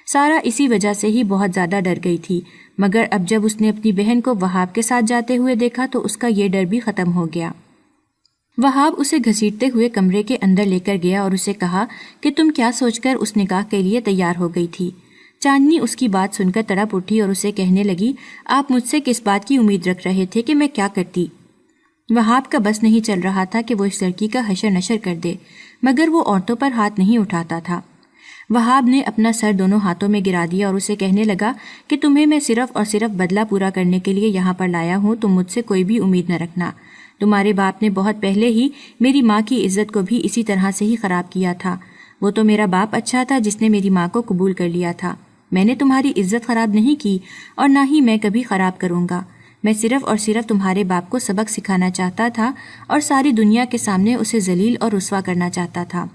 سارا اسی وجہ سے ہی بہت زیادہ ڈر گئی تھی، مگر اب جب اس نے اپنی بہن کو وہاب کے ساتھ جاتے ہوئے دیکھا تو اس کا یہ ڈر بھی ختم ہو گیا۔ وہاب اسے گھسیٹتے ہوئے کمرے کے اندر لے کر گیا اور اسے کہا کہ تم کیا سوچ کر اس نکاح کے لیے تیار ہو گئی تھی؟ چاندنی اس کی بات سن کر تڑپ اٹھی اور اسے کہنے لگی، آپ مجھ سے کس بات کی امید رکھ رہے تھے کہ میں کیا کرتی؟ وہاب کا بس نہیں چل رہا تھا کہ وہ اس لڑکی کا حشر نشر کر دے، مگر وہ عورتوں پر ہاتھ نہیں اٹھاتا تھا۔ وہاب نے اپنا سر دونوں ہاتھوں میں گرا دیا اور اسے کہنے لگا کہ تمہیں میں صرف اور صرف بدلہ پورا کرنے کے لیے یہاں پر لایا ہوں، تم مجھ سے کوئی بھی امید نہ رکھنا۔ تمہارے باپ نے بہت پہلے ہی میری ماں کی عزت کو بھی اسی طرح سے ہی خراب کیا تھا۔ وہ تو میرا باپ اچھا تھا جس نے میری ماں کو قبول کر لیا تھا۔ میں نے تمہاری عزت خراب نہیں کی اور نہ ہی میں کبھی خراب کروں گا۔ میں صرف اور صرف تمہارے باپ کو سبق سکھانا چاہتا تھا اور ساری دنیا کے سامنے اسے ذلیل اور رسوا کرنا چاہتا تھا۔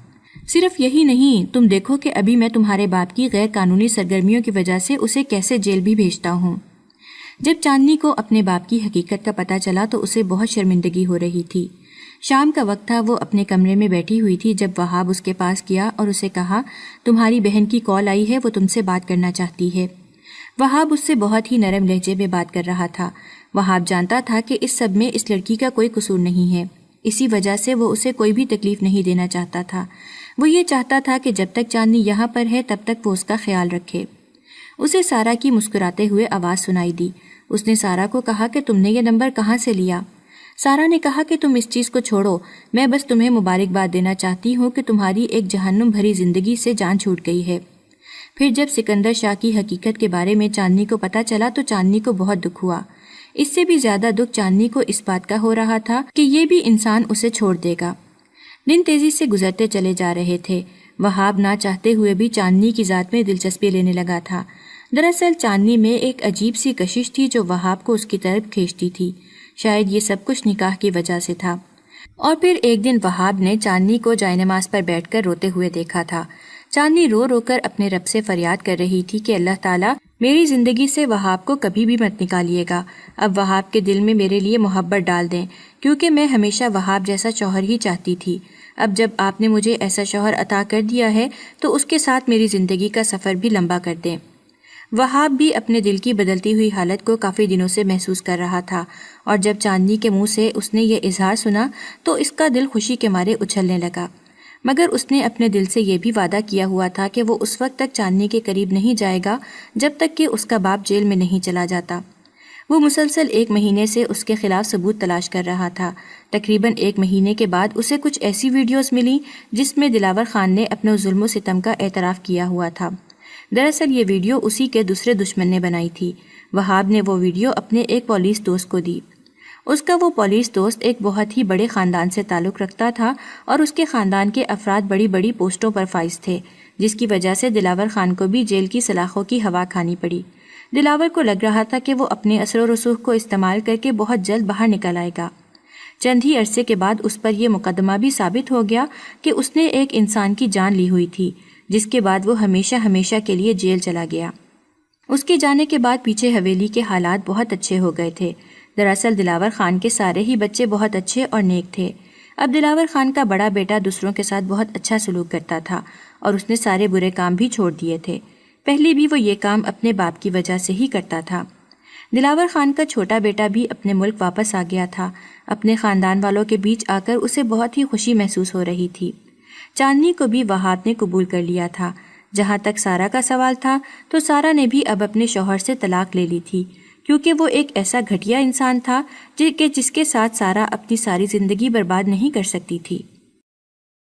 صرف یہی نہیں، تم دیکھو کہ ابھی میں تمہارے باپ کی غیر قانونی سرگرمیوں کی وجہ سے اسے کیسے جیل بھی بھیجتا ہوں۔ جب چاندنی کو اپنے باپ کی حقیقت کا پتہ چلا تو اسے بہت شرمندگی ہو رہی تھی۔ شام کا وقت تھا، وہ اپنے کمرے میں بیٹھی ہوئی تھی جب وہاب اس کے پاس گیا اور اسے کہا، تمہاری بہن کی کال آئی ہے، وہ تم سے بات کرنا چاہتی ہے۔ وہاب اس سے بہت ہی نرم لہجے میں بات کر رہا تھا۔ وہاب جانتا تھا کہ اس سب میں اس لڑکی کا کوئی قصور نہیں ہے، اسی وجہ سے وہ اسے کوئی بھی تکلیف نہیں دینا چاہتا تھا۔ وہ یہ چاہتا تھا کہ جب تک چاندنی یہاں پر ہے تب تک وہ اس کا خیال رکھے۔ اسے سارا کی مسکراتے ہوئے آواز سنائی دی۔ اس نے سارا کو کہا کہ تم نے یہ نمبر کہاں سے لیا؟ سارا نے کہا کہ تم اس چیز کو چھوڑو، میں بس تمہیں مبارکباد دینا چاہتی ہوں کہ تمہاری ایک جہنم بھری زندگی سے جان چھوٹ گئی ہے۔ پھر جب سکندر شاہ کی حقیقت کے بارے میں چاندنی کو پتہ چلا تو چاندنی کو بہت دکھ ہوا۔ اس سے بھی زیادہ دکھ چاندنی کو اس بات کا ہو رہا تھا کہ یہ بھی انسان اسے چھوڑ دے گا۔ دن تیزی سے گزرتے چلے جا رہے تھے۔ وہاب نہ چاہتے ہوئے بھی چاندنی کی ذات میں دلچسپی لینے لگا تھا۔ دراصل چاندنی میں ایک عجیب سی کشش تھی جو وہاب کو اس کی طرف کھینچتی تھی۔ شاید یہ سب کچھ نکاح کی وجہ سے تھا۔ اور پھر ایک دن وہاب نے چاندنی کو جائے نماز پر بیٹھ کر روتے ہوئے دیکھا تھا۔ چاندنی رو رو کر اپنے رب سے فریاد کر رہی تھی کہ اللہ تعالیٰ میری زندگی سے وہاب کو کبھی بھی مت نکالیے گا۔ اب وہاب کے دل میں میرے لیے محبت ڈال دیں، کیونکہ میں ہمیشہ وہاب جیسا شوہر ہی چاہتی تھی۔ اب جب آپ نے مجھے ایسا شوہر عطا کر دیا ہے تو اس کے ساتھ میری زندگی کا سفر بھی لمبا کر دیں۔ وہاب بھی اپنے دل کی بدلتی ہوئی حالت کو کافی دنوں سے محسوس کر رہا تھا، اور جب چاندنی کے منہ سے اس نے یہ اظہار سنا تو اس کا دل خوشی کے مارے اچھلنے لگا۔ مگر اس نے اپنے دل سے یہ بھی وعدہ کیا ہوا تھا کہ وہ اس وقت تک چاندنی کے قریب نہیں جائے گا جب تک کہ اس کا باپ جیل میں نہیں چلا جاتا۔ وہ مسلسل 1 مہینے سے اس کے خلاف ثبوت تلاش کر رہا تھا۔ تقریباً 1 مہینے کے بعد اسے کچھ ایسی ویڈیوز ملی جس میں دلاور خان نے اپنے ظلم و ستم کا اعتراف کیا ہوا تھا۔ دراصل یہ ویڈیو اسی کے دوسرے دشمن نے بنائی تھی۔ وہاب نے وہ ویڈیو اپنے ایک پولیس دوست کو دی۔ اس کا وہ پولیس دوست ایک بہت ہی بڑے خاندان سے تعلق رکھتا تھا اور اس کے خاندان کے افراد بڑی بڑی پوسٹوں پر فائز تھے، جس کی وجہ سے دلاور خان کو بھی جیل کی سلاخوں کی ہوا کھانی پڑی۔ دلاور کو لگ رہا تھا کہ وہ اپنے اثر و رسوخ کو استعمال کر کے بہت جلد باہر نکل آئے گا۔ چند ہی عرصے کے بعد اس پر یہ مقدمہ بھی ثابت ہو گیا کہ اس نے ایک انسان کی جان لی ہوئی تھی، جس کے بعد وہ ہمیشہ ہمیشہ کے لیے جیل چلا گیا۔ اس کے جانے کے بعد پیچھے حویلی کے حالات بہت اچھے ہو گئے تھے۔ دراصل دلاور خان کے سارے ہی بچے بہت اچھے اور نیک تھے۔ اب دلاور خان کا بڑا بیٹا دوسروں کے ساتھ بہت اچھا سلوک کرتا تھا اور اس نے سارے برے کام بھی چھوڑ دیے تھے۔ پہلے بھی وہ یہ کام اپنے باپ کی وجہ سے ہی کرتا تھا۔ دلاور خان کا چھوٹا بیٹا بھی اپنے ملک واپس آ گیا تھا۔ اپنے خاندان والوں کے بیچ آ کر اسے بہت ہی خوشی محسوس ہو رہی تھی۔ چاندنی کو بھی وہاب نے قبول کر لیا تھا۔ جہاں تک سارا کا سوال تھا تو سارا نے بھی اب اپنے شوہر سے طلاق لے لی تھی، کیونکہ وہ ایک ایسا گھٹیا انسان تھا جس کے ساتھ سارا اپنی ساری زندگی برباد نہیں کر سکتی تھی۔